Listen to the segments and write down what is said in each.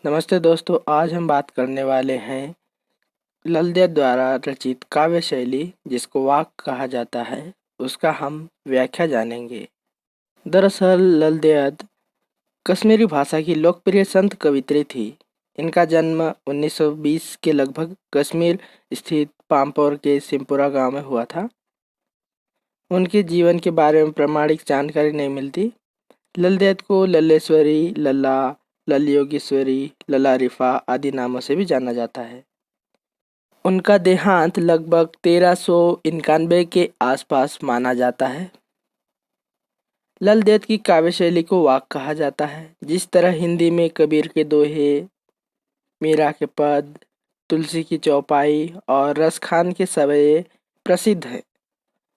नमस्ते दोस्तों, आज हम बात करने वाले हैं ललदेव द्वारा रचित काव्य शैली जिसको वाक कहा जाता है, उसका हम व्याख्या जानेंगे। दरअसल ललदेव कश्मीरी भाषा की लोकप्रिय संत कवित्री थी। इनका जन्म 1920 के लगभग कश्मीर स्थित पामपोर के सिमपुरा गांव में हुआ था। उनके जीवन के बारे में प्रामाणिक जानकारी नहीं मिलती। ललदेव को लल्लेश्वरी, लल्ला, लल योगेश्वरी, लला रिफा आदि नामों से भी जाना जाता है। उनका देहांत लगभग 1391 के आसपास माना जाता है। ललदेव की काव्य शैली को वाक कहा जाता है। जिस तरह हिंदी में कबीर के दोहे, मीरा के पद, तुलसी की चौपाई और रसखान के सवेये प्रसिद्ध हैं,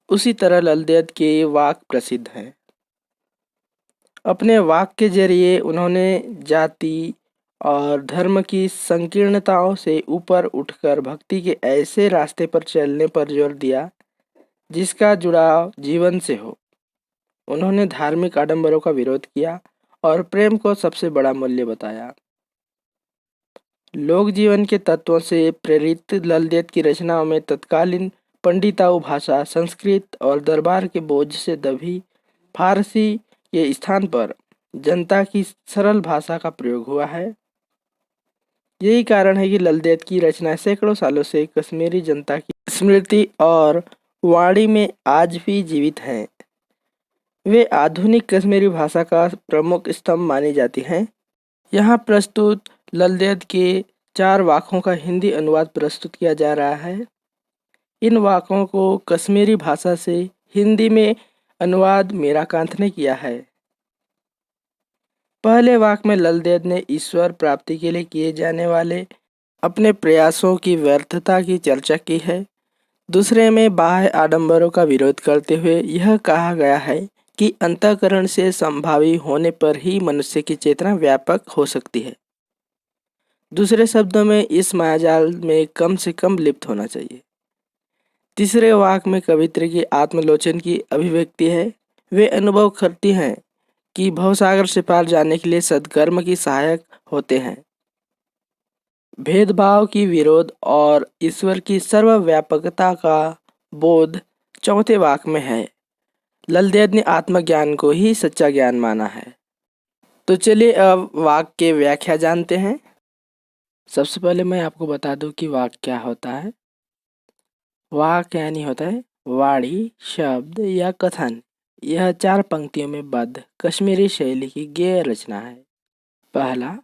उसी तरह ललदेव के वाक प्रसिद्ध हैं। अपने वाक के जरिए उन्होंने जाति और धर्म की संकीर्णताओं से ऊपर उठकर भक्ति के ऐसे रास्ते पर चलने पर जोर दिया जिसका जुड़ाव जीवन से हो। उन्होंने धार्मिक आडंबरों का विरोध किया और प्रेम को सबसे बड़ा मूल्य बताया। लोक जीवन के तत्वों से प्रेरित ललदेव की रचनाओं में तत्कालीन पंडिताऊ भाषा, संस्कृत और दरबार के बोझ से दबी फारसी के स्थान पर जनता की सरल भाषा का प्रयोग हुआ है। यही कारण है कि ललदेव की रचनाएं सैकड़ों सालों से कश्मीरी जनता की स्मृति और वाणी में आज भी जीवित हैं। वे आधुनिक कश्मीरी भाषा का प्रमुख स्तंभ मानी जाती हैं। यहाँ प्रस्तुत ललदेव के 4 वाकों का हिंदी अनुवाद प्रस्तुत किया जा रहा है। इन वाकों को कश्मीरी भाषा से हिंदी में अनुवाद मीराकांत ने किया है। पहले वाक में ललदेव ने ईश्वर प्राप्ति के लिए किए जाने वाले अपने प्रयासों की व्यर्थता की चर्चा की है। दूसरे में बाह्य आडंबरों का विरोध करते हुए यह कहा गया है कि अंतःकरण से संभावी होने पर ही मनुष्य की चेतना व्यापक हो सकती है। दूसरे शब्दों में इस मायाजाल में कम से कम लिप्त होना चाहिए। तीसरे वाक में कवित्री की आत्मलोचन की अभिव्यक्ति है। वे अनुभव करती हैं कि भवसागर से पार जाने के लिए सद्कर्म की सहायक होते हैं। भेदभाव की विरोध और ईश्वर की सर्वव्यापकता का बोध चौथे वाक में है। ललदेव ने आत्मज्ञान को ही सच्चा ज्ञान माना है। तो चलिए अब वाक के व्याख्या जानते हैं। सबसे पहले मैं आपको बता दूं कि वाक क्या होता है। वाक यानी होता है वाणी, शब्द या कथन। यह 4 पंक्तियों में बद्ध कश्मीरी शैली की गेय रचना है। पहला,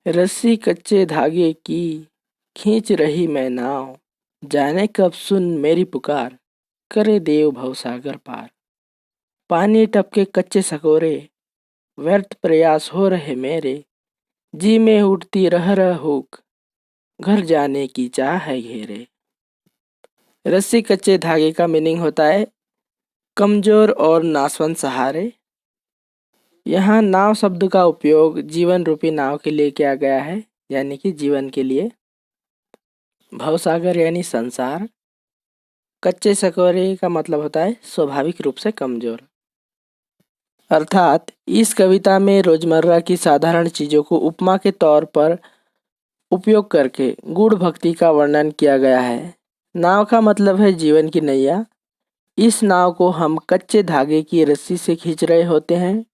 रस्सी कच्चे धागे की खींच रही मैं नाव, जाने कब सुन मेरी पुकार, करे देव भवसागर पार। पानी टपके कच्चे सकोरे, व्यर्थ प्रयास हो रहे मेरे, जी में उठती रह हुक, घर जाने की चाह है घेरे। रस्सी कच्चे धागे का मीनिंग होता है कमजोर और नासवंत सहारे। यहाँ नाव शब्द का उपयोग जीवन रूपी नाव के लिए किया गया है, यानी कि जीवन के लिए। भवसागर यानी संसार। कच्चे सकोरे का मतलब होता है स्वाभाविक रूप से कमजोर। अर्थात इस कविता में रोजमर्रा की साधारण चीजों को उपमा के तौर पर उपयोग करके गूढ़ भक्ति का वर्णन किया गया है। नाव का मतलब है जीवन की नैया। इस नाव को हम कच्चे धागे की रस्सी से खींच रहे होते हैं।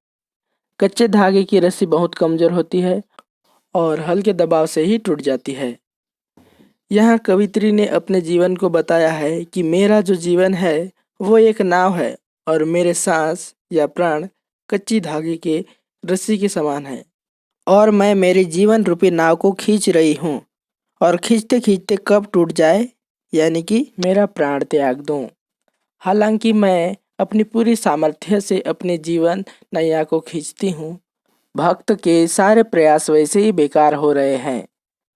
कच्चे धागे की रस्सी बहुत कमजोर होती है और हल्के दबाव से ही टूट जाती है। यहाँ कवित्री ने अपने जीवन को बताया है कि मेरा जो जीवन है वो एक नाव है और मेरे सांस या प्राण कच्ची धागे के रस्सी के समान है और मैं मेरे जीवन रूपी नाव को खींच रही हूँ और खींचते खींचते कब टूट जाए, यानी कि मेरा प्राण त्याग दूँ। हालांकि मैं अपनी पूरी सामर्थ्य से अपने जीवन नैया को खींचती हूँ, भक्त के सारे प्रयास वैसे ही बेकार हो रहे हैं,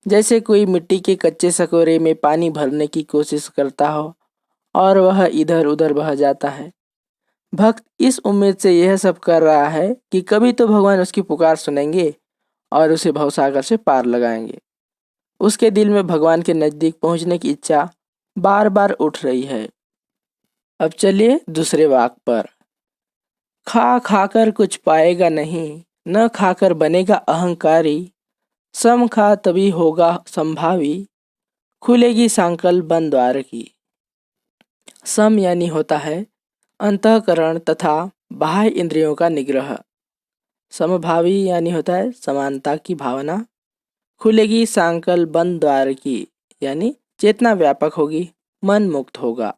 जैसे कोई मिट्टी के कच्चे सकोरे में पानी भरने की कोशिश करता हो और वह इधर उधर बह जाता है। भक्त इस उम्मीद से यह सब कर रहा है कि कभी तो भगवान उसकी पुकार सुनेंगे और उसे भवसागर से पार लगाएंगे। उसके दिल में भगवान के नजदीक पहुंचने की इच्छा बार बार उठ रही है। अब चलिए दूसरे वाक पर। खा खाकर कुछ पाएगा नहीं, न खाकर बनेगा अहंकारी, सम खा तभी होगा संभावी, खुलेगी सांकल बंद द्वार की। सम यानी होता है अंतःकरण तथा बाह्य इंद्रियों का निग्रह। समभावी यानी होता है समानता की भावना। खुलेगी सांकल बंद द्वार की यानी चेतना व्यापक होगी, मन मुक्त होगा।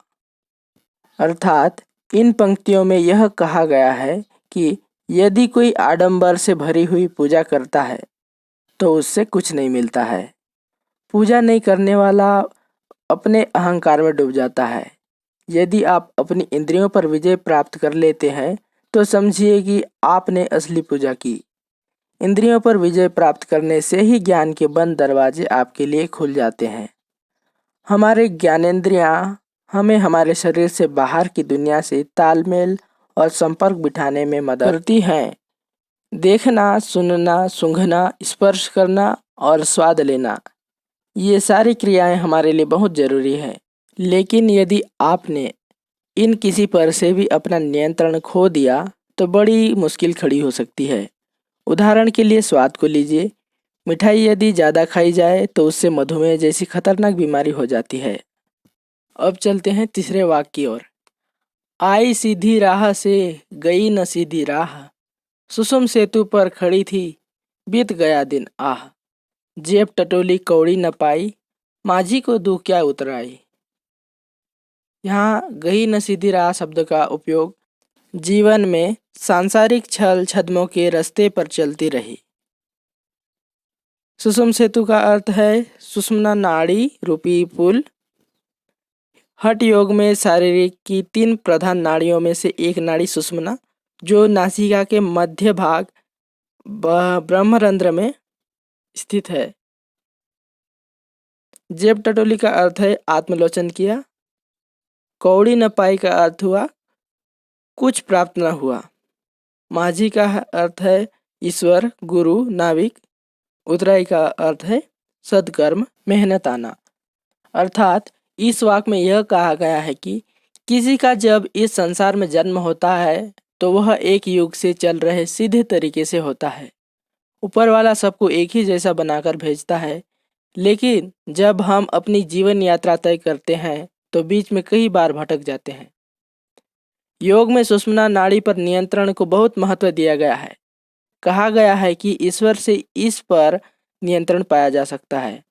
अर्थात इन पंक्तियों में यह कहा गया है कि यदि कोई आडंबर से भरी हुई पूजा करता है तो उससे कुछ नहीं मिलता है। पूजा नहीं करने वाला अपने अहंकार में डूब जाता है। यदि आप अपनी इंद्रियों पर विजय प्राप्त कर लेते हैं तो समझिए कि आपने असली पूजा की। इंद्रियों पर विजय प्राप्त करने से ही ज्ञान के बंद दरवाजे आपके लिए खुल जाते हैं। हमारे ज्ञानेंद्रियां हमें हमारे शरीर से बाहर की दुनिया से तालमेल और संपर्क बिठाने में मदद करती हैं। देखना, सुनना, सूंघना, स्पर्श करना और स्वाद लेना, ये सारी क्रियाएं हमारे लिए बहुत ज़रूरी है। लेकिन यदि आपने इन किसी पर से भी अपना नियंत्रण खो दिया तो बड़ी मुश्किल खड़ी हो सकती है। उदाहरण के लिए स्वाद को लीजिए। मिठाई यदि ज़्यादा खाई जाए तो उससे मधुमेह जैसी खतरनाक बीमारी हो जाती है। अब चलते हैं तीसरे वाक्य की ओर। आई सीधी राह से गई न सीधी राह, सुषुम सेतु पर खड़ी थी, बीत गया दिन आह। जेब टटोली कौड़ी न पाई, माझी को दुख क्या उतराई। यहाँ गई न सीधी राह शब्द का उपयोग जीवन में सांसारिक छल छद्मों के रास्ते पर चलती रही। सुषुम सेतु का अर्थ है सुषुम्ना नाड़ी रूपी पुल। हठ योग में शारीरिक की 3 प्रधान नाड़ियों में से एक नाड़ी सुषुम्ना, जो नासिका के मध्य भाग ब्रह्मरंध्र में स्थित है। जेब टटोली का अर्थ है आत्मलोचन किया। कौड़ी न पाई का अर्थ हुआ कुछ प्राप्त न हुआ। माझी का अर्थ है ईश्वर, गुरु, नाविक। उतराई का अर्थ है सदकर्म, मेहनत आना। अर्थात इस वाक्य में यह कहा गया है कि किसी का जब इस संसार में जन्म होता है तो वह एक युग से चल रहे सीधे तरीके से होता है। ऊपर वाला सबको एक ही जैसा बनाकर भेजता है, लेकिन जब हम अपनी जीवन यात्रा तय करते हैं तो बीच में कई बार भटक जाते हैं। योग में सुषुम्ना नाड़ी पर नियंत्रण को बहुत महत्व दिया गया है। कहा गया है कि ईश्वर से इस पर नियंत्रण पाया जा सकता है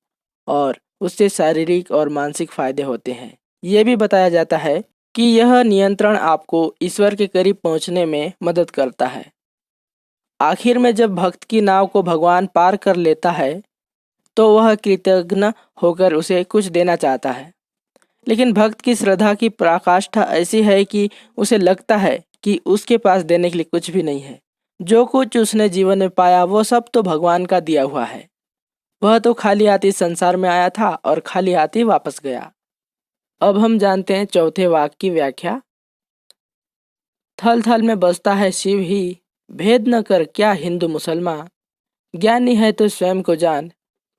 और उससे शारीरिक और मानसिक फायदे होते हैं। ये भी बताया जाता है कि यह नियंत्रण आपको ईश्वर के करीब पहुंचने में मदद करता है। आखिर में जब भक्त की नाव को भगवान पार कर लेता है तो वह कृतज्ञ होकर उसे कुछ देना चाहता है, लेकिन भक्त की श्रद्धा की पराकाष्ठा ऐसी है कि उसे लगता है कि उसके पास देने के लिए कुछ भी नहीं है। जो कुछ उसने जीवन में पाया वो सब तो भगवान का दिया हुआ है। वह तो खाली हाथ इस संसार में आया था और खाली हाथ ही वापस गया। अब हम जानते हैं चौथे वाक्य की व्याख्या। थल थल में बसता है शिव ही, भेद न कर क्या हिंदू मुसलमान। ज्ञानी है तो स्वयं को जान,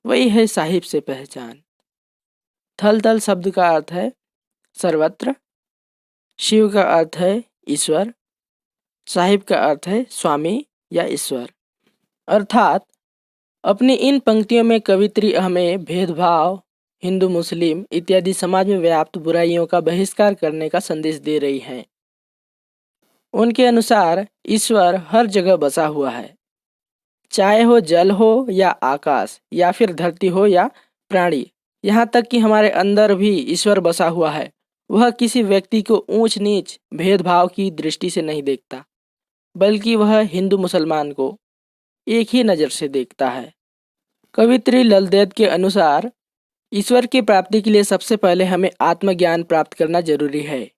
वही है साहिब से पहचान। थल थल शब्द का अर्थ है सर्वत्र। शिव का अर्थ है ईश्वर। साहिब का अर्थ है स्वामी या ईश्वर। अर्थात अपनी इन पंक्तियों में कवित्री हमें भेदभाव, हिंदू मुस्लिम इत्यादि समाज में व्याप्त बुराइयों का बहिष्कार करने का संदेश दे रही हैं। उनके अनुसार ईश्वर हर जगह बसा हुआ है, चाहे हो जल हो या आकाश या फिर धरती हो या प्राणी। यहाँ तक कि हमारे अंदर भी ईश्वर बसा हुआ है। वह किसी व्यक्ति को ऊंच नीच भेदभाव की दृष्टि से नहीं देखता, बल्कि वह हिंदू मुसलमान को एक ही नज़र से देखता है। कवित्री ललदेद के अनुसार ईश्वर की प्राप्ति के लिए सबसे पहले हमें आत्मज्ञान प्राप्त करना जरूरी है,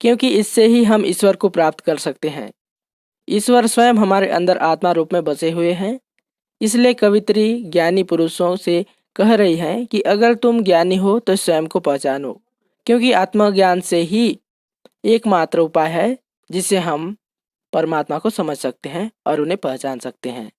क्योंकि इससे ही हम ईश्वर को प्राप्त कर सकते हैं। ईश्वर स्वयं हमारे अंदर आत्मा रूप में बसे हुए हैं। इसलिए कवित्री ज्ञानी पुरुषों से कह रही हैं कि अगर तुम ज्ञानी हो तो स्वयं को पहचानो, क्योंकि आत्मज्ञान से ही एकमात्र उपाय है जिससे हम परमात्मा को समझ सकते हैं और उन्हें पहचान सकते हैं।